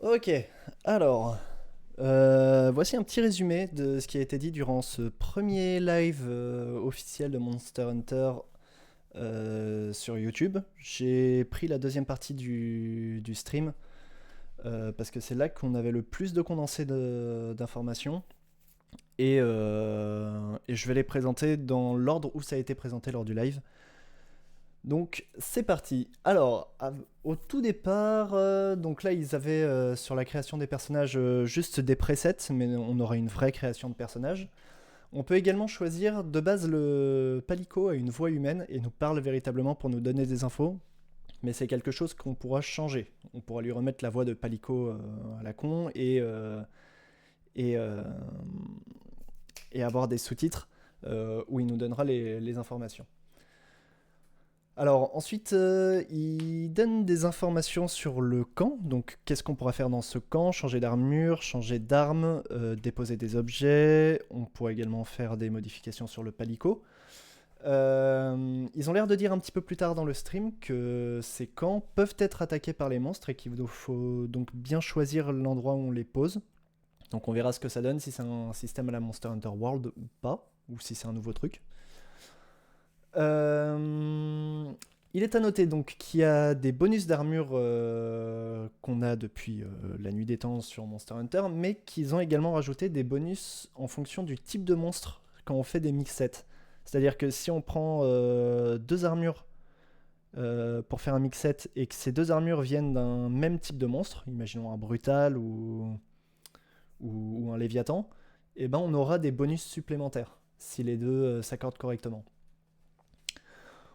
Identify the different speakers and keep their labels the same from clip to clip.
Speaker 1: Ok, alors, voici un petit résumé de ce qui a été dit durant ce premier live officiel de Monster Hunter sur YouTube. J'ai pris la deuxième partie du stream parce que c'est là qu'on avait le plus de condensé d'informations et je vais les présenter dans l'ordre où ça a été présenté lors du live. Donc c'est parti. Alors, au tout départ, donc là ils avaient sur la création des personnages juste des presets, mais on aura une vraie création de personnages. On peut également choisir de base le Palico a une voix humaine et nous parle véritablement pour nous donner des infos, mais c'est quelque chose qu'on pourra changer. On pourra lui remettre la voix de Palico à la con et, euh, et avoir des sous-titres où il nous donnera les informations. Alors ensuite, il donne des informations sur le camp, donc qu'est-ce qu'on pourra faire dans ce camp, changer d'armure, changer d'arme, déposer des objets, on pourra également faire des modifications sur le palico. Ils ont l'air de dire un petit peu plus tard dans le stream que ces camps peuvent être attaqués par les monstres et qu'il faut donc bien choisir l'endroit où on les pose. Donc on verra ce que ça donne, si c'est un système à la Monster Hunter World ou pas, ou si c'est un nouveau truc. Il est à noter donc qu'il y a des bonus d'armure qu'on a depuis la nuit des temps sur Monster Hunter, mais qu'ils ont également rajouté des bonus en fonction du type de monstre quand on fait des mix-sets. C'est-à-dire que si on prend deux armures pour faire un mix-set et que ces deux armures viennent d'un même type de monstre, imaginons un brutal ou un léviathan, et ben on aura des bonus supplémentaires si les deux s'accordent correctement.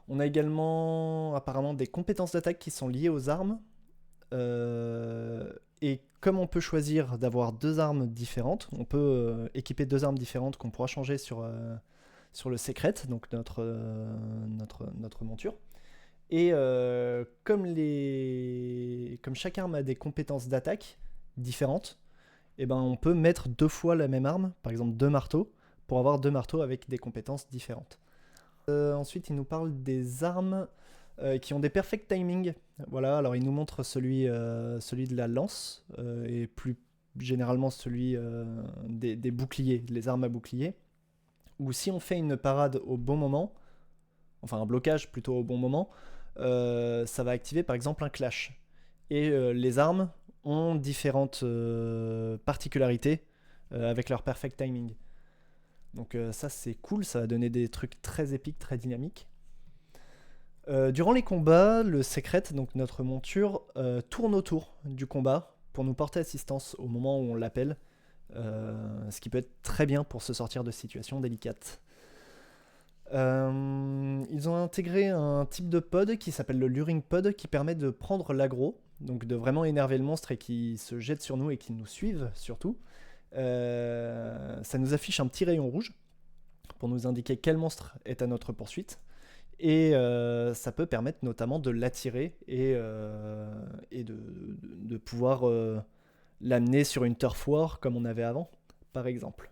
Speaker 1: On a également apparemment des compétences d'attaque qui sont liées aux armes. Et comme on peut choisir d'avoir deux armes différentes, on peut équiper deux armes différentes qu'on pourra changer sur le secret, donc notre monture. Et comme chaque arme a des compétences d'attaque différentes, et ben on peut mettre deux fois la même arme, par exemple deux marteaux, pour avoir deux marteaux avec des compétences différentes. Ensuite, il nous parle des armes qui ont des perfect timing. Voilà, alors il nous montre celui de la lance et plus généralement celui des boucliers, les armes à bouclier. Ou si on fait une parade au bon moment, enfin un blocage plutôt au bon moment, ça va activer par exemple un clash. Et les armes ont différentes particularités avec leur perfect timing. Donc ça c'est cool, ça va donner des trucs très épiques, très dynamiques. Durant les combats, le secret, donc notre monture, tourne autour du combat pour nous porter assistance au moment où on l'appelle, ce qui peut être très bien pour se sortir de situations délicates. Ils ont intégré un type de pod qui s'appelle le luring pod qui permet de prendre l'aggro, donc de vraiment énerver le monstre et qui se jette sur nous et qui nous suive surtout. Ça nous affiche un petit rayon rouge pour nous indiquer quel monstre est à notre poursuite. Et ça peut permettre notamment de l'attirer et de pouvoir l'amener sur une turf war comme on avait avant, par exemple.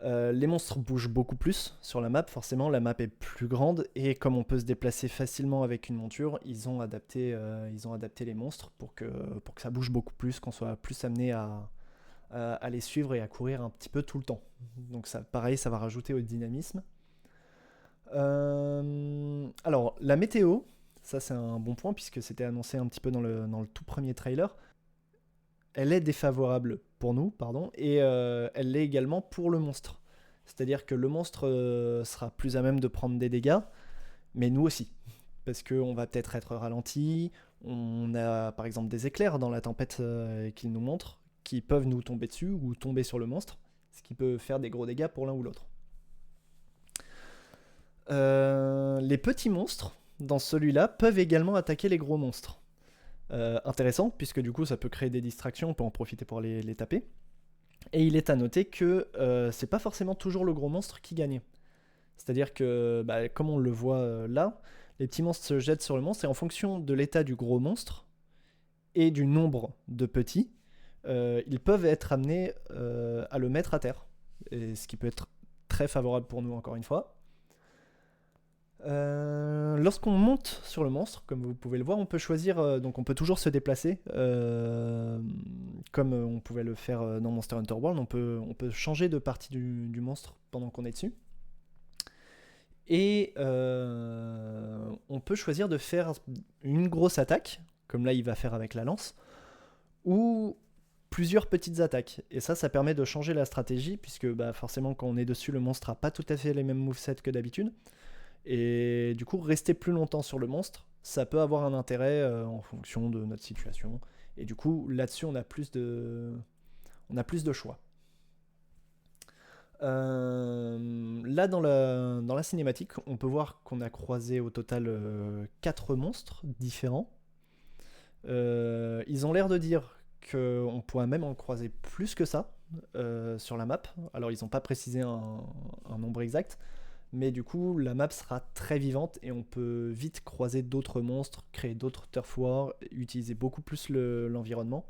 Speaker 1: Les monstres bougent beaucoup plus sur la map, forcément la map est plus grande et comme on peut se déplacer facilement avec une monture, ils ont adapté les monstres pour que ça bouge beaucoup plus, qu'on soit plus amené à les suivre et à courir un petit peu tout le temps. Donc ça, pareil, ça va rajouter au dynamisme. Alors, la météo, ça c'est un bon point puisque c'était annoncé un petit peu dans le tout premier trailer. Elle est défavorable pour nous, pardon, et elle l'est également pour le monstre. C'est-à-dire que le monstre sera plus à même de prendre des dégâts, mais nous aussi. Parce qu'on va peut-être être ralenti, on a par exemple des éclairs dans la tempête qu'il nous montre, qui peuvent nous tomber dessus ou tomber sur le monstre, ce qui peut faire des gros dégâts pour l'un ou l'autre. Les petits monstres, dans celui-là, peuvent également attaquer les gros monstres. Intéressant, puisque du coup ça peut créer des distractions, on peut en profiter pour les taper. Et il est à noter que c'est pas forcément toujours le gros monstre qui gagne. C'est-à-dire que, bah, comme on le voit là, les petits monstres se jettent sur le monstre et en fonction de l'état du gros monstre et du nombre de petits, ils peuvent être amenés à le mettre à terre. Et ce qui peut être très favorable pour nous encore une fois. Lorsqu'on monte sur le monstre, comme vous pouvez le voir, on peut choisir, donc on peut toujours se déplacer, comme on pouvait le faire dans Monster Hunter World. On peut changer de partie du monstre pendant qu'on est dessus. Et on peut choisir de faire une grosse attaque, comme là il va faire avec la lance, ou plusieurs petites attaques. Et ça permet de changer la stratégie, puisque bah, forcément quand on est dessus, le monstre n'a pas tout à fait les mêmes movesets que d'habitude. Et du coup, rester plus longtemps sur le monstre, ça peut avoir un intérêt en fonction de notre situation. Et du coup, là-dessus, on a plus de choix. Là, dans la cinématique, on peut voir qu'on a croisé au total 4 monstres différents. Ils ont l'air de dire qu'on pourrait même en croiser plus que ça sur la map. Alors, ils n'ont pas précisé un nombre exact. Mais du coup, la map sera très vivante et on peut vite croiser d'autres monstres, créer d'autres turf wars, utiliser beaucoup plus l'environnement.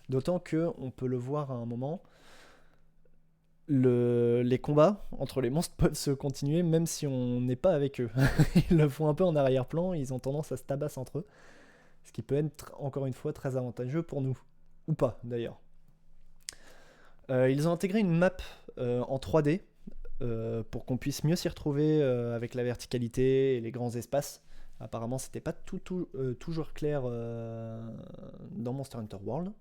Speaker 1: D'autant qu'on peut le voir à un moment, les combats entre les monstres peuvent se continuer même si on n'est pas avec eux. Ils le font un peu en arrière-plan, ils ont tendance à se tabasser entre eux. Ce qui peut être, encore une fois, très avantageux pour nous. Ou pas, d'ailleurs. Ils ont intégré une map en 3D, pour qu'on puisse mieux s'y retrouver avec la verticalité et les grands espaces. Apparemment, c'était pas toujours clair dans Monster Hunter World.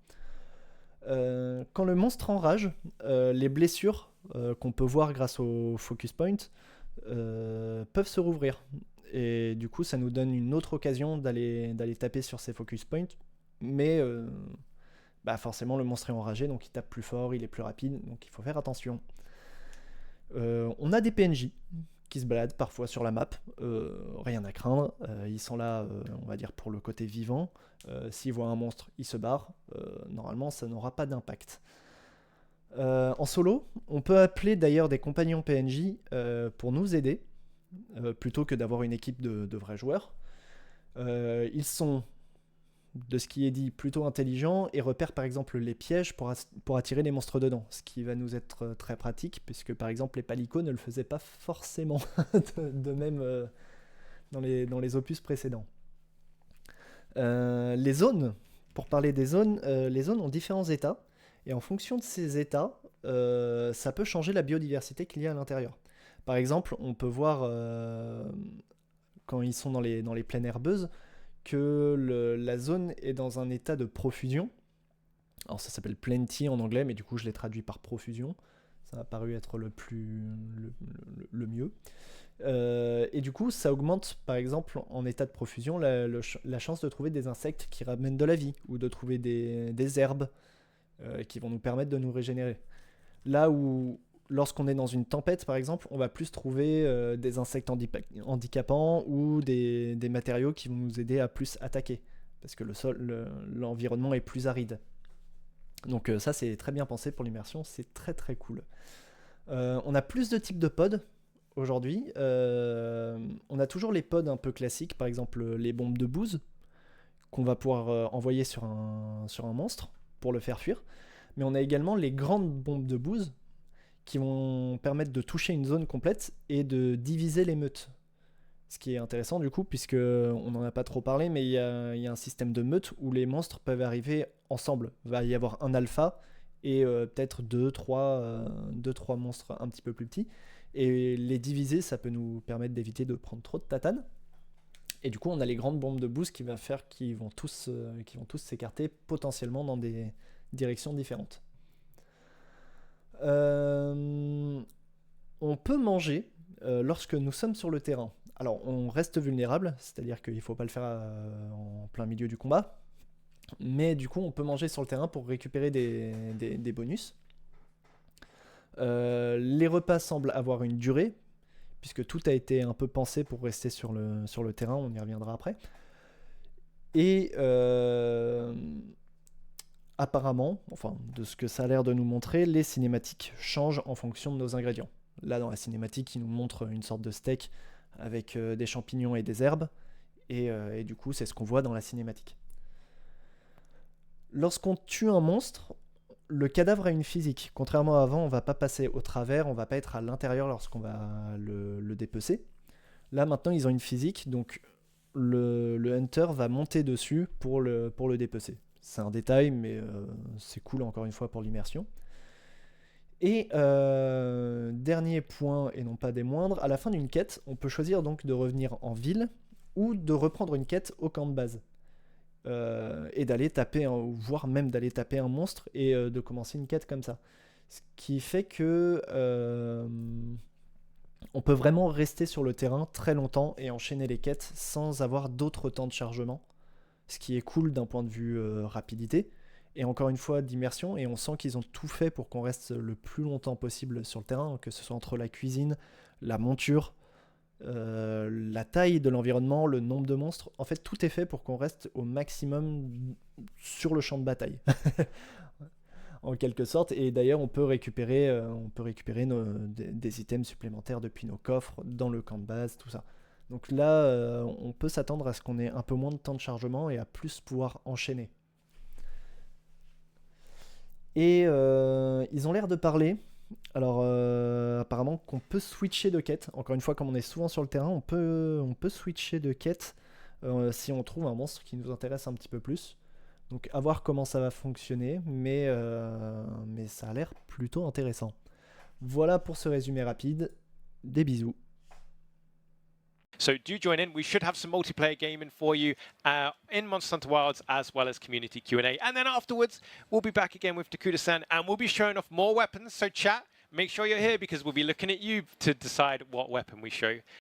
Speaker 1: Quand le monstre enrage, les blessures qu'on peut voir grâce au focus point peuvent se rouvrir. Et du coup, ça nous donne une autre occasion d'aller taper sur ces focus points. Mais bah forcément, le monstre est enragé, donc il tape plus fort, il est plus rapide, donc il faut faire attention. On a des PNJ qui se baladent parfois sur la map, rien à craindre, ils sont là, on va dire, pour le côté vivant. S'ils voient un monstre, ils se barrent, normalement ça n'aura pas d'impact. En solo, on peut appeler d'ailleurs des compagnons PNJ pour nous aider, plutôt que d'avoir une équipe de vrais joueurs. Ils sont, de ce qui est dit, plutôt intelligents et repèrent par exemple les pièges pour attirer les monstres dedans, ce qui va nous être très pratique, puisque par exemple les palicots ne le faisaient pas forcément de même dans les opus précédents. Les zones, pour parler des zones, les zones ont différents états, et en fonction de ces états, ça peut changer la biodiversité qu'il y a à l'intérieur. Par exemple, on peut voir, quand ils sont dans les plaines herbeuses, que la zone est dans un état de profusion. Alors ça s'appelle plenty en anglais, mais du coup je l'ai traduit par profusion. Ça m'a paru être le mieux. Et du coup ça augmente par exemple en état de profusion la chance de trouver des insectes qui ramènent de la vie, ou de trouver des herbes qui vont nous permettre de nous régénérer. Là où lorsqu'on est dans une tempête, par exemple, on va plus trouver des insectes handicapants ou des matériaux qui vont nous aider à plus attaquer, parce que l'environnement est plus aride. Donc ça, c'est très bien pensé pour l'immersion, c'est très très cool. On a plus de types de pods aujourd'hui. On a toujours les pods un peu classiques, par exemple les bombes de bouse, qu'on va pouvoir envoyer sur un monstre pour le faire fuir. Mais on a également les grandes bombes de bouse, qui vont permettre de toucher une zone complète et de diviser les meutes. Ce qui est intéressant du coup, puisque on n'en a pas trop parlé, mais il y a un système de meute où les monstres peuvent arriver ensemble. Il va y avoir un alpha et peut-être 2-3 monstres un petit peu plus petits. Et les diviser, ça peut nous permettre d'éviter de prendre trop de tatanes. Et du coup, on a les grandes bombes de boost qui vont tous s'écarter potentiellement dans des directions différentes. On peut manger lorsque nous sommes sur le terrain. Alors on reste vulnérable, c'est-à-dire qu'il ne faut pas le faire en plein milieu du combat, mais du coup on peut manger sur le terrain pour récupérer des bonus. Les repas semblent avoir une durée, puisque tout a été un peu pensé pour rester sur le terrain, on y reviendra après. Et apparemment, enfin de ce que ça a l'air de nous montrer, les cinématiques changent en fonction de nos ingrédients. Là dans la cinématique, il nous montre une sorte de steak avec des champignons et des herbes, et du coup c'est ce qu'on voit dans la cinématique. Lorsqu'on tue un monstre, le cadavre a une physique. Contrairement à avant, on va pas passer au travers, on va pas être à l'intérieur lorsqu'on va le dépecer. Là maintenant ils ont une physique, donc le hunter va monter dessus pour le dépecer. C'est un détail, mais c'est cool encore une fois pour l'immersion. Et dernier point, et non pas des moindres, à la fin d'une quête, on peut choisir donc de revenir en ville ou de reprendre une quête au camp de base. Et d'aller taper, voire même d'aller taper un monstre et de commencer une quête comme ça. Ce qui fait que on peut vraiment rester sur le terrain très longtemps et enchaîner les quêtes sans avoir d'autres temps de chargement. Ce qui est cool d'un point de vue rapidité et encore une fois d'immersion, et on sent qu'ils ont tout fait pour qu'on reste le plus longtemps possible sur le terrain, que ce soit entre la cuisine, la monture, la taille de l'environnement, le nombre de monstres. En fait, tout est fait pour qu'on reste au maximum sur le champ de bataille. En quelque sorte, et d'ailleurs on peut récupérer des items supplémentaires depuis nos coffres dans le camp de base, tout ça. Donc là, on peut s'attendre à ce qu'on ait un peu moins de temps de chargement et à plus pouvoir enchaîner. Et ils ont l'air de parler. Alors apparemment qu'on peut switcher de quête. Encore une fois, comme on est souvent sur le terrain, on peut switcher de quête si on trouve un monstre qui nous intéresse un petit peu plus. Donc à voir comment ça va fonctionner, mais ça a l'air plutôt intéressant. Voilà pour ce résumé rapide. Des bisous.
Speaker 2: So do join in. We should have some multiplayer gaming for you in Monster Hunter Wilds, as well as community Q&A. And then afterwards, we'll be back again with Dakuda-san, and we'll be showing off more weapons. So chat, make sure you're here because we'll be looking at you to decide what weapon we show.